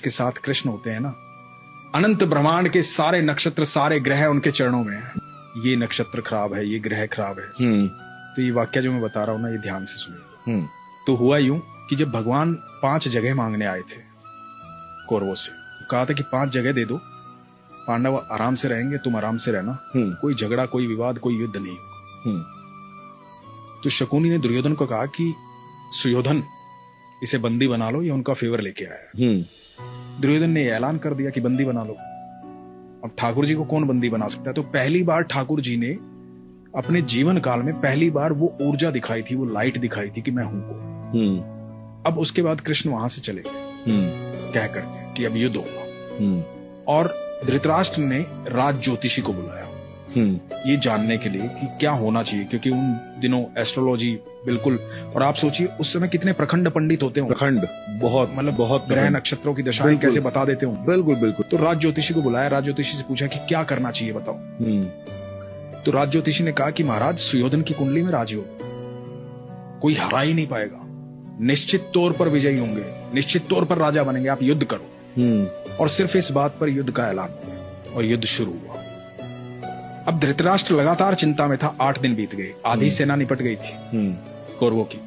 जिसके साथ कृष्ण होते हैं ना, अनंत ब्रह्मांड के सारे नक्षत्र, सारे ग्रह उनके चरणों में हैं। ये नक्षत्र खराब है, ये ग्रह खराब है। तो ये वाक्य जो मैं बता रहा हूं ना, ये ध्यान से सुनिए। तो हुआ यूं कि जब भगवान 5 जगह मांगने आए थे कौरवों से, कहा था कि 5 जगह दे दो, पांडव आराम से रहेंगे, तुम आराम से रहना, कोई झगड़ा, कोई विवाद, कोई युद्ध नहीं। तो शकुनी ने दुर्योधन को कहा कि सुयोधन, इसे बंदी बना लो, ये उनका फेवर लेके आया है। दुर्योधन ने ऐलान कर दिया कि बंदी बना लो। अब ठाकुर जी को कौन बंदी बना सकता है? तो पहली बार ठाकुर जी ने अपने जीवन काल में पहली बार वो ऊर्जा दिखाई थी, वो लाइट दिखाई थी कि मैं हूं को। अब उसके बाद कृष्ण वहां से चले गए कह करके कि अब युद्ध होगा। और धृतराष्ट्र ने राज ज्योतिषी को बुलाया ये जानने के लिए कि क्या होना चाहिए, क्योंकि उन दिनों एस्ट्रोलॉजी बिल्कुल, और आप सोचिए उस समय कितने प्रखंड पंडित होते होंगे, प्रखंड बहुत, मतलब बहुत ग्रह नक्षत्रों की दशाएं कैसे बता देते होंगे। बिल्कुल बिल्कुल। तो राज ज्योतिषी को बुलाया, राज ज्योतिषी से पूछा कि क्या करना चाहिए बताओ। तो राज ज्योतिषी ने कहा कि महाराज, सुयोधन की कुंडली में राजयोग, कोई हरा ही नहीं पाएगा, निश्चित तौर पर विजयी होंगे, निश्चित तौर पर राजा बनेंगे, आप युद्ध करो। और सिर्फ इस बात पर युद्ध का ऐलान हुआ और युद्ध शुरू हुआ। अब धृतराष्ट्र लगातार चिंता में था। 8 दिन बीत गए, आधी सेना निपट गई थी कौरवों की।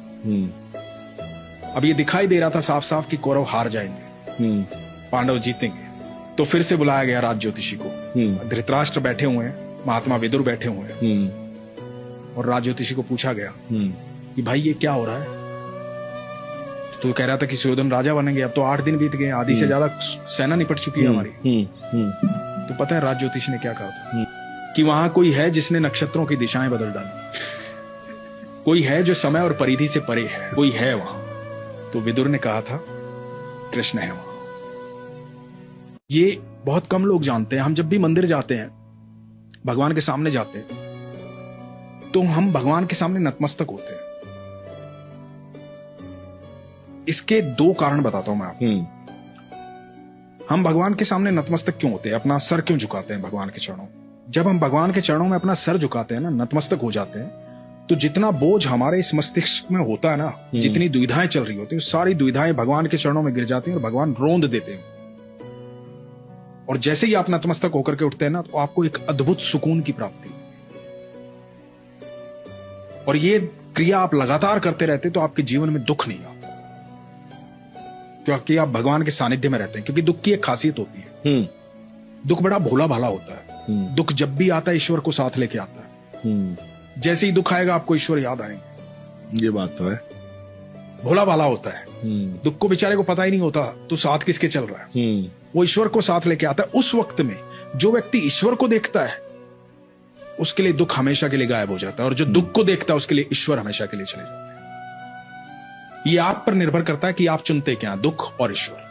अब ये दिखाई दे रहा था साफ साफ कि कौरव हार जाएंगे, पांडव जीतेंगे। तो फिर से बुलाया गया राज ज्योतिषी को। धृतराष्ट्र बैठे हुए हैं, महात्मा विदुर बैठे हुए हैं, और राज ज्योतिषी को पूछा गया कि भाई ये क्या हो रहा है? तो कह रहा था कि सुयोधन राजा बनेंगे। अब तो 8 दिन बीत गए, आधी से ज्यादा सेना निपट चुकी है हमारी। तो पता है राज ज्योतिषी ने क्या कहा था? कि वहां कोई है जिसने नक्षत्रों की दिशाएं बदल डाली, कोई है जो समय और परिधि से परे है, कोई है वहां। तो विदुर ने कहा था कृष्ण है वहां। ये बहुत कम लोग जानते हैं। हम जब भी मंदिर जाते हैं, भगवान के सामने जाते हैं, तो हम भगवान के सामने नतमस्तक होते हैं। इसके 2 कारण बताता हूं मैं आपको। हम भगवान के सामने नतमस्तक क्यों होते हैं, अपना सर क्यों झुकाते हैं भगवान के चरणों? जब हम भगवान के चरणों में अपना सर झुकाते हैं ना, नतमस्तक हो जाते हैं, तो जितना बोझ हमारे इस मस्तिष्क में होता है ना, जितनी दुविधाएं चल रही होती है, सारी दुविधाएं भगवान के चरणों में गिर जाती हैं और भगवान रोंद देते हैं। और जैसे ही आप नतमस्तक होकर के उठते हैं ना, तो आपको एक अद्भुत सुकून की प्राप्ति होती है। और ये क्रिया आप लगातार करते रहते तो आपके जीवन में दुख नहीं आता, क्योंकि आप भगवान के सानिध्य में रहते हैं। क्योंकि दुख की एक खासियत होती है, दुख बड़ा भोला भाला होता है। दुख जब भी आता है ईश्वर को साथ लेके आता है। जैसे ही दुख आएगा आपको ईश्वर याद आएंगे। ये बात तो है, भोला भाला होता है। दुख को बेचारे को पता ही नहीं होता तो साथ किसके चल रहा है। वो ईश्वर को साथ लेके आता है। उस वक्त में जो व्यक्ति ईश्वर को देखता है, उसके लिए दुख हमेशा के लिए गायब हो जाता है, और जो दुख को देखता है उसके लिए ईश्वर हमेशा के लिए चले जाते हैं। ये आप पर निर्भर करता है कि आप चुनते क्या, दुख और ईश्वर।